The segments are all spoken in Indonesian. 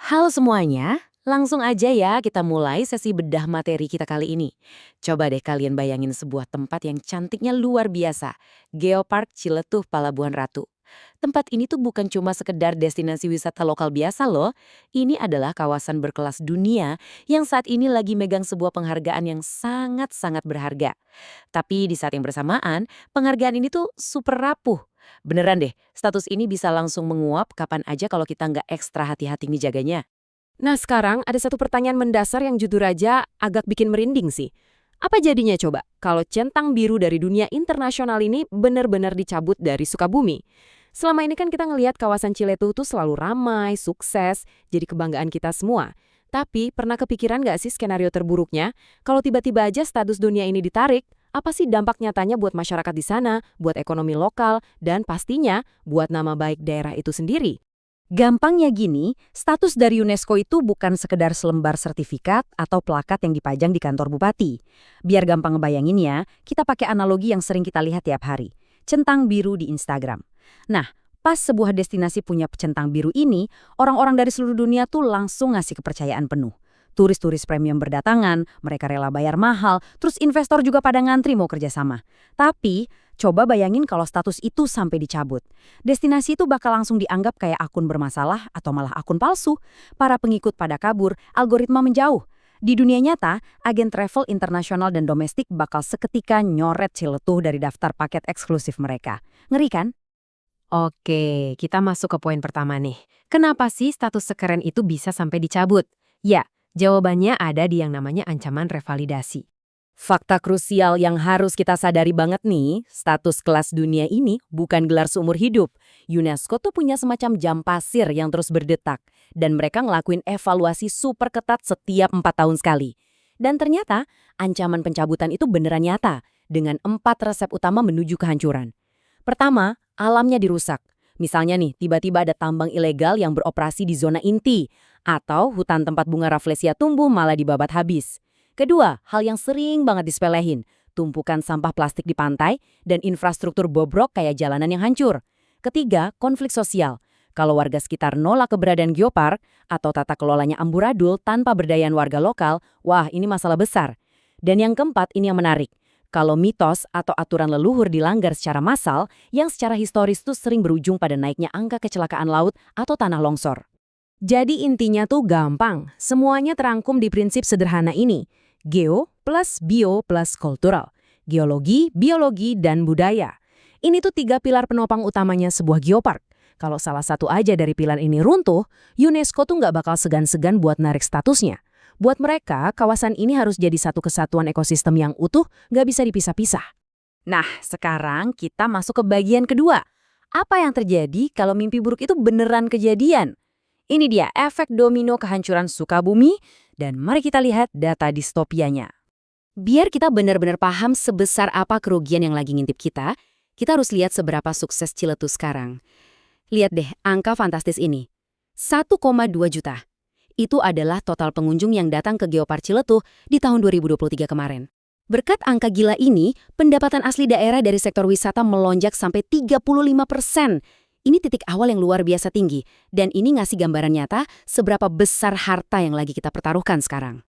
Halo semuanya, langsung aja ya kita mulai sesi bedah materi kita kali ini. Coba deh kalian bayangin sebuah tempat yang cantiknya luar biasa. Geopark Ciletuh Palabuhan Ratu. Tempat ini tuh bukan cuma sekedar destinasi wisata lokal biasa loh. Ini adalah kawasan berkelas dunia yang saat ini lagi megang sebuah penghargaan yang sangat-sangat berharga. Tapi di saat yang bersamaan, penghargaan ini tuh super rapuh. Beneran deh, status ini bisa langsung menguap kapan aja kalau kita nggak ekstra hati-hati ngejaganya. Nah sekarang ada satu pertanyaan mendasar yang jujur aja agak bikin merinding sih. Apa jadinya coba kalau centang biru dari dunia internasional ini benar-benar dicabut dari Sukabumi? Selama ini kan kita ngelihat kawasan Ciletuh tuh selalu ramai, sukses, jadi kebanggaan kita semua. Tapi pernah kepikiran nggak sih skenario terburuknya? Kalau tiba-tiba aja status dunia ini ditarik, apa sih dampak nyatanya buat masyarakat di sana, buat ekonomi lokal, dan pastinya buat nama baik daerah itu sendiri? Gampangnya gini, status dari UNESCO itu bukan sekedar selembar sertifikat atau plakat yang dipajang di kantor bupati. Biar gampang ngebayangin ya, kita pakai analogi yang sering kita lihat tiap hari. Centang biru di Instagram. Nah, pas sebuah destinasi punya centang biru ini, orang-orang dari seluruh dunia tuh langsung ngasih kepercayaan penuh. Turis-turis premium berdatangan, mereka rela bayar mahal, terus investor juga pada ngantri mau kerjasama. Tapi, coba bayangin kalau status itu sampai dicabut. Destinasi itu bakal langsung dianggap kayak akun bermasalah atau malah akun palsu. Para pengikut pada kabur, algoritma menjauh. Di dunia nyata, agen travel internasional dan domestik bakal seketika nyoret Ciletuh dari daftar paket eksklusif mereka. Ngeri kan? Oke, kita masuk ke poin pertama nih. Kenapa sih status sekeren itu bisa sampai dicabut? Ya, jawabannya ada di yang namanya ancaman revalidasi. Fakta krusial yang harus kita sadari banget nih, status kelas dunia ini bukan gelar seumur hidup. UNESCO tuh punya semacam jam pasir yang terus berdetak. Dan mereka ngelakuin evaluasi super ketat setiap 4 tahun sekali. Dan ternyata, ancaman pencabutan itu beneran nyata, dengan 4 resep utama menuju kehancuran. Pertama, alamnya dirusak. Misalnya nih, tiba-tiba ada tambang ilegal yang beroperasi di zona inti, atau hutan tempat bunga rafflesia tumbuh malah dibabat habis. Kedua, hal yang sering banget disepelehin, tumpukan sampah plastik di pantai dan infrastruktur bobrok kayak jalanan yang hancur. Ketiga, konflik sosial. Kalau warga sekitar nolak keberadaan geopark atau tata kelolanya amburadul tanpa berdayaan warga lokal, wah ini masalah besar. Dan yang keempat, ini yang menarik. Kalau mitos atau aturan leluhur dilanggar secara massal, yang secara historis tuh sering berujung pada naiknya angka kecelakaan laut atau tanah longsor. Jadi intinya tuh gampang, semuanya terangkum di prinsip sederhana ini. Geo plus bio plus kultural. Geologi, biologi, dan budaya. Ini tuh 3 pilar penopang utamanya sebuah geopark. Kalau salah satu aja dari pilar ini runtuh, UNESCO tuh nggak bakal segan-segan buat narik statusnya. Buat mereka, kawasan ini harus jadi satu kesatuan ekosistem yang utuh, nggak bisa dipisah-pisah. Nah, sekarang kita masuk ke bagian kedua. Apa yang terjadi kalau mimpi buruk itu beneran kejadian? Ini dia efek domino kehancuran Sukabumi, dan mari kita lihat data distopianya. Biar kita benar-benar paham sebesar apa kerugian yang lagi ngintip kita harus lihat seberapa sukses Ciletuh sekarang. Lihat deh angka fantastis ini. 1,2 juta. Itu adalah total pengunjung yang datang ke Geopark Ciletuh di tahun 2023 kemarin. Berkat angka gila ini, pendapatan asli daerah dari sektor wisata melonjak sampai 35%. Ini titik awal yang luar biasa tinggi, dan ini ngasih gambaran nyata seberapa besar harta yang lagi kita pertaruhkan sekarang.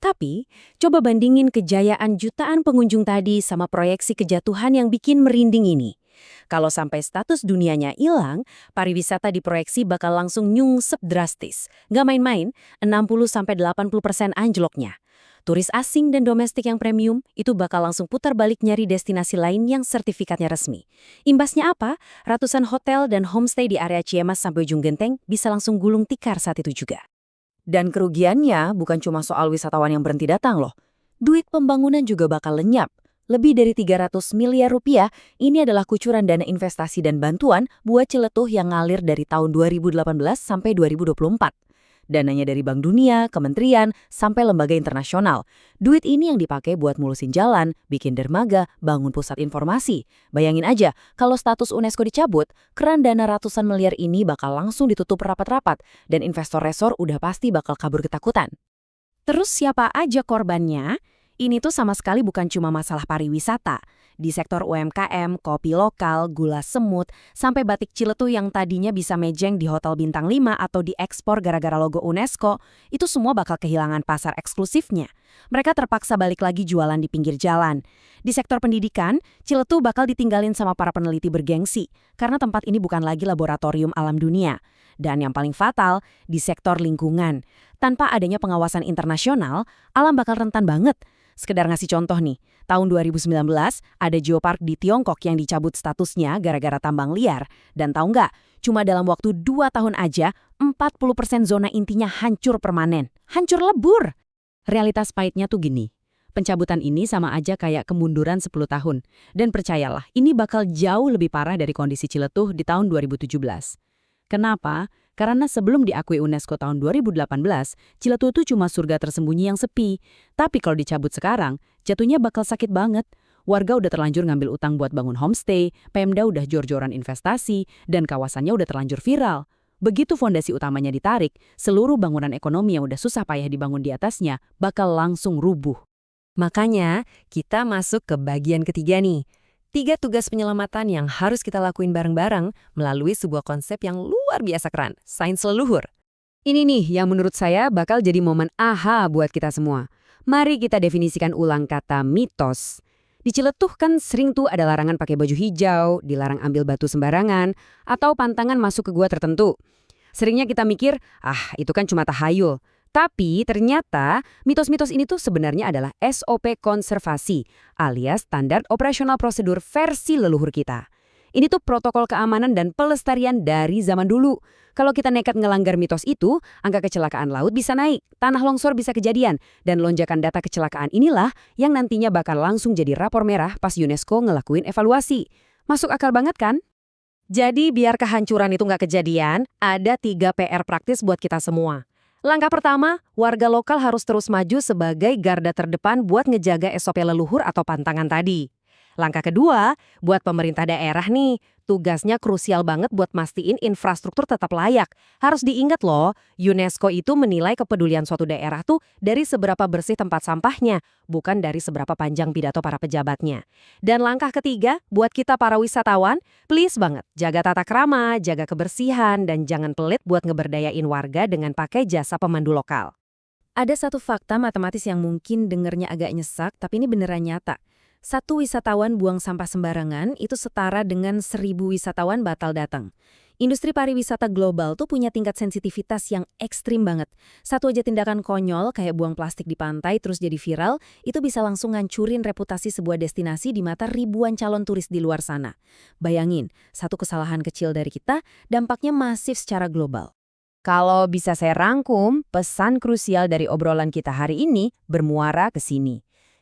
Tapi, coba bandingin kejayaan jutaan pengunjung tadi sama proyeksi kejatuhan yang bikin merinding ini. Kalau sampai status dunianya hilang, pariwisata diproyeksi bakal langsung nyungsep drastis. Nggak main-main, 60-80% anjloknya. Turis asing dan domestik yang premium itu bakal langsung putar balik nyari destinasi lain yang sertifikatnya resmi. Imbasnya apa? Ratusan hotel dan homestay di area Ciamas sampai Ujung Genteng bisa langsung gulung tikar saat itu juga. Dan kerugiannya bukan cuma soal wisatawan yang berhenti datang loh. Duit pembangunan juga bakal lenyap. Lebih dari 300 miliar rupiah ini adalah kucuran dana investasi dan bantuan buat Ciletuh yang ngalir dari tahun 2018 sampai 2024. Dananya dari Bank Dunia, kementerian, sampai lembaga internasional. Duit ini yang dipakai buat mulusin jalan, bikin dermaga, bangun pusat informasi. Bayangin aja, kalau status UNESCO dicabut, keran dana ratusan miliar ini bakal langsung ditutup rapat-rapat, dan investor resor udah pasti bakal kabur ketakutan. Terus siapa aja korbannya? Ini tuh sama sekali bukan cuma masalah pariwisata. Di sektor UMKM, kopi lokal, gula semut, sampai batik Ciletuh yang tadinya bisa mejeng di Hotel Bintang 5 atau diekspor gara-gara logo UNESCO, itu semua bakal kehilangan pasar eksklusifnya. Mereka terpaksa balik lagi jualan di pinggir jalan. Di sektor pendidikan, Ciletuh bakal ditinggalin sama para peneliti bergengsi, karena tempat ini bukan lagi laboratorium alam dunia. Dan yang paling fatal, di sektor lingkungan. Tanpa adanya pengawasan internasional, alam bakal rentan banget. Sekedar ngasih contoh nih, tahun 2019 ada geopark di Tiongkok yang dicabut statusnya gara-gara tambang liar. Dan tahu nggak, cuma dalam waktu 2 tahun aja, 40% zona intinya hancur permanen. Hancur lebur! Realitas pahitnya tuh gini, pencabutan ini sama aja kayak kemunduran 10 tahun. Dan percayalah, ini bakal jauh lebih parah dari kondisi Ciletuh di tahun 2017. Kenapa? Karena sebelum diakui UNESCO tahun 2018, Ciletuh itu cuma surga tersembunyi yang sepi. Tapi kalau dicabut sekarang, jatuhnya bakal sakit banget. Warga udah terlanjur ngambil utang buat bangun homestay, Pemda udah jor-joran investasi, dan kawasannya udah terlanjur viral. Begitu fondasi utamanya ditarik, seluruh bangunan ekonomi yang udah susah payah dibangun di atasnya bakal langsung rubuh. Makanya, kita masuk ke bagian ketiga nih. 3 tugas penyelamatan yang harus kita lakuin bareng-bareng melalui sebuah konsep yang luar biasa keren, sains leluhur. Ini nih yang menurut saya bakal jadi momen aha buat kita semua. Mari kita definisikan ulang kata mitos. Di Ciletuh kan sering tuh ada larangan pakai baju hijau, dilarang ambil batu sembarangan, atau pantangan masuk ke gua tertentu. Seringnya kita mikir, itu kan cuma tahayul. Tapi ternyata mitos-mitos ini tuh sebenarnya adalah SOP konservasi alias standar operasional prosedur versi leluhur kita. Ini tuh protokol keamanan dan pelestarian dari zaman dulu. Kalau kita nekat ngelanggar mitos itu, angka kecelakaan laut bisa naik, tanah longsor bisa kejadian, dan lonjakan data kecelakaan inilah yang nantinya bakal langsung jadi rapor merah pas UNESCO ngelakuin evaluasi. Masuk akal banget kan? Jadi biar kehancuran itu nggak kejadian, ada 3 PR praktis buat kita semua. Langkah pertama, warga lokal harus terus maju sebagai garda terdepan buat ngejaga SOP leluhur atau pantangan tadi. Langkah kedua, buat pemerintah daerah nih, tugasnya krusial banget buat mastiin infrastruktur tetap layak. Harus diingat loh, UNESCO itu menilai kepedulian suatu daerah tuh dari seberapa bersih tempat sampahnya, bukan dari seberapa panjang pidato para pejabatnya. Dan langkah ketiga, buat kita para wisatawan, please banget, jaga tata krama, jaga kebersihan, dan jangan pelit buat ngeberdayain warga dengan pakai jasa pemandu lokal. Ada satu fakta matematis yang mungkin dengernya agak nyesak, tapi ini beneran nyata. 1 wisatawan buang sampah sembarangan itu setara dengan 1.000 wisatawan batal datang. Industri pariwisata global tuh punya tingkat sensitivitas yang ekstrim banget. Satu aja tindakan konyol kayak buang plastik di pantai terus jadi viral, itu bisa langsung ngancurin reputasi sebuah destinasi di mata ribuan calon turis di luar sana. Bayangin, satu kesalahan kecil dari kita, dampaknya masif secara global. Kalau bisa saya rangkum, pesan krusial dari obrolan kita hari ini bermuara ke sini.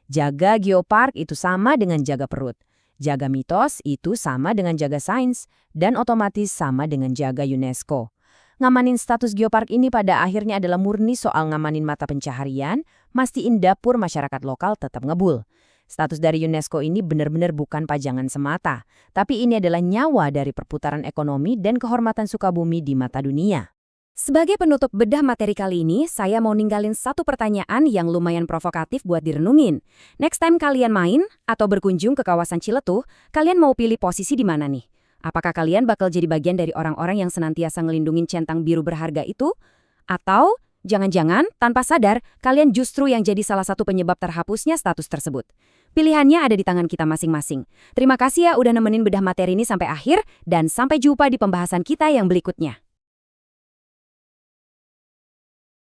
Jaga geopark itu sama dengan jaga perut. Jaga mitos itu sama dengan jaga sains. Dan otomatis sama dengan jaga UNESCO. Ngamanin status geopark ini pada akhirnya adalah murni soal ngamanin mata pencaharian, mastiin dapur masyarakat lokal tetap ngebul. Status dari UNESCO ini benar-benar bukan pajangan semata. Tapi ini adalah nyawa dari perputaran ekonomi dan kehormatan Sukabumi di mata dunia. Sebagai penutup bedah materi kali ini, saya mau ninggalin satu pertanyaan yang lumayan provokatif buat direnungin. Next time kalian main atau berkunjung ke kawasan Ciletuh, kalian mau pilih posisi di mana nih? Apakah kalian bakal jadi bagian dari orang-orang yang senantiasa ngelindungin centang biru berharga itu? Atau jangan-jangan tanpa sadar, kalian justru yang jadi salah satu penyebab terhapusnya status tersebut? Pilihannya ada di tangan kita masing-masing. Terima kasih ya udah nemenin bedah materi ini sampai akhir, dan sampai jumpa di pembahasan kita yang berikutnya.